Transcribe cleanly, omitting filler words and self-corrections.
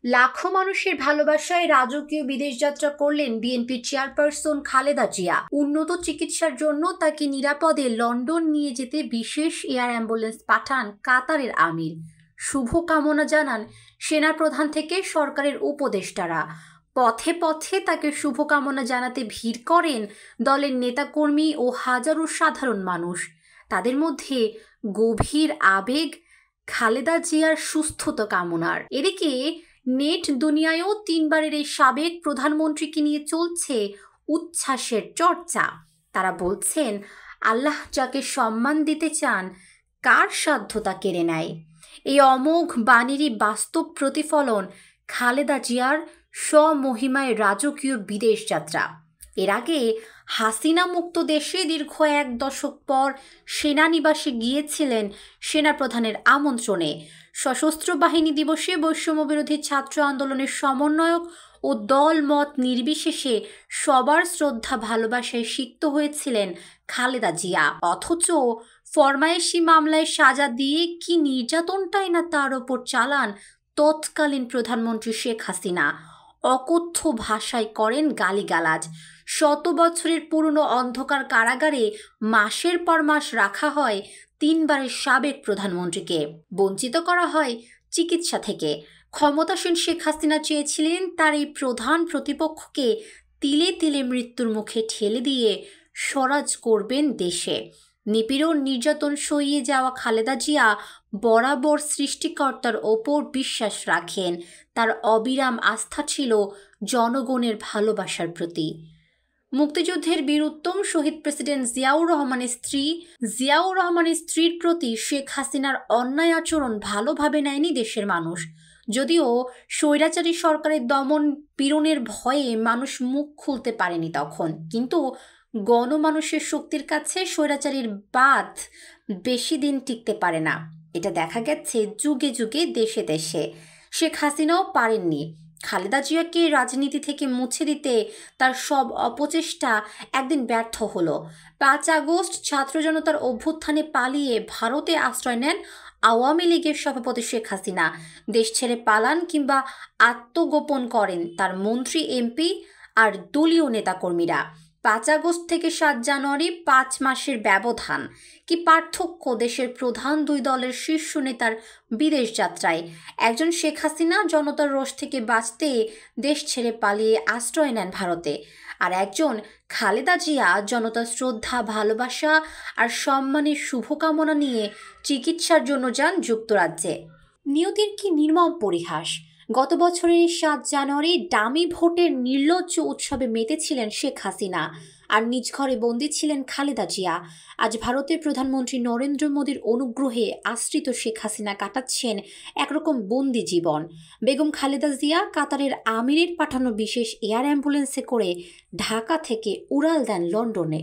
লাখো মানুষের ভালোবাসায় রাজকীয় বিদেশ যাত্রা করলেন বিএনপির চেয়ারপারসন খালেদা জিয়া। উন্নত চিকিৎসার জন্য তাকে নিরাপদে লন্ডন নিয়ে যেতে বিশেষ এয়ার অ্যাম্বুলেন্স পাঠান কাতারের আমির। শুভকামনা জানান সেনাপ্রধান থেকে সরকারের উপদেষ্টারা। পথে পথে তাকে শুভকামনা জানাতে ভিড় করেন দলের নেতাকর্মী ও হাজারো সাধারণ মানুষ। তাদের মধ্যে গভীর আবেগ খালেদা জিয়ার সুস্থতা কামনার। এদিকে নেট দুনিয়ায়ও তিনবারের এই সাবেক প্রধানমন্ত্রীকে নিয়ে চলছে উচ্ছ্বাসের চর্চা। তারা বলছেন, আল্লাহ যাকে সম্মান দিতে চান কার সাধ্য তা কেড়ে নেয়। এই অমোঘ বাণীরই বাস্তব প্রতিফলন খালেদা জিয়ার স্বমহিমায় রাজকীয় বিদেশ যাত্রা। এর আগে হাসিনা মুক্ত দেশে দীর্ঘ 1 দশক পর সেনানিবাসে গিয়েছিলেন সেনাপ্রধানের আমন্ত্রণে। সশস্ত্র বাহিনী দিবসে বৈষম্যবিরোধী ছাত্র আন্দোলনের সমন্বয়ক ও দল মত নির্বিশেষে সবার শ্রদ্ধা ভালোবাসায় সিক্ত হয়েছিলেন খালেদা জিয়া। অথচ ফরমায়েশি মামলায় সাজা দিয়ে কি নির্যাতনটাই না তার ওপর চালান তৎকালীন প্রধানমন্ত্রী শেখ হাসিনা। অকথ্য ভাষায় করেন গালিগালাজ। 100 বছরের পুরনো অন্ধকার কারাগারে মাসের পর মাস রাখা হয় 3বারের সাবেক প্রধানমন্ত্রীকে। বঞ্চিত করা হয় চিকিৎসা থেকে। ক্ষমতাসীন শেখ হাসিনা চেয়েছিলেন তার এই প্রধান প্রতিপক্ষকে তিলে তিলে মৃত্যুর মুখে ঠেলে দিয়ে স্বরাজ করবেন দেশে। নিপীড়ন নির্যাতন সইয়ে যাওয়া খালেদা জিয়া বরাবর সৃষ্টিকর্তার ওপর বিশ্বাস রাখেন। তার অবিরাম আস্থা ছিল জনগণের ভালোবাসার প্রতি। মুক্তিযুদ্ধের বীরুত্তম শহীদ প্রেসিডেন্ট জিয়াউর রহমানের স্ত্রীর প্রতি শেখ হাসিনার অন্যায় আচরণ ভালোভাবে নেয়নি দেশের মানুষ। যদিও স্বৈরাচারী সরকারের দমন পীড়নের ভয়ে মানুষ মুখ খুলতে পারেনি তখন, কিন্তু গণমানুষের শক্তির কাছে স্বৈরাচারীর বাদ বেশি দিন টিকতে পারে না। এটা দেখা গেছে যুগে যুগে দেশে দেশে। শেখ হাসিনাও পারেননি। খালেদা জিয়াকে রাজনীতি থেকে মুছে দিতে তার সব অপচেষ্টা একদিন ব্যর্থ হলো। 5 আগস্ট ছাত্র জনতার অভ্যুত্থানে পালিয়ে ভারতে আশ্রয় নেন আওয়ামী লীগের সভাপতি শেখ হাসিনা। দেশ ছেড়ে পালান কিংবা আত্মগোপন করেন তার মন্ত্রী, এমপি আর দলীয় নেতাকর্মীরা। 5 আগস্ট থেকে 7 জানুয়ারি 5 মাসের ব্যবধান। কি পার্থক্য দেশের প্রধান 2 দলের শীর্ষ নেতার বিদেশ যাত্রায়। একজন শেখ হাসিনা জনতার রোষ থেকে বাঁচতে দেশ ছেড়ে পালিয়ে আশ্রয় নেন ভারতে, আর একজন খালেদা জিয়া জনতার শ্রদ্ধা, ভালোবাসা আর সম্মানের শুভকামনা নিয়ে চিকিৎসার জন্য যান যুক্তরাজ্যে। নিয়তির কি নির্মম পরিহাস। গত বছরের 7 জানুয়ারি ডামি ভোটের নির্লজ্জ উৎসবে মেতেছিলেন শেখ হাসিনা, আর নিজ ঘরে বন্দী ছিলেন খালেদা জিয়া। আজ ভারতের প্রধানমন্ত্রী নরেন্দ্র মোদীর অনুগ্রহে আশ্রিত শেখ হাসিনা কাটাচ্ছেন একরকম বন্দি জীবন। বেগম খালেদা জিয়া কাতারের আমিরের পাঠানো বিশেষ এয়ার অ্যাম্বুলেন্সে করে ঢাকা থেকে উড়াল দেন লন্ডনে।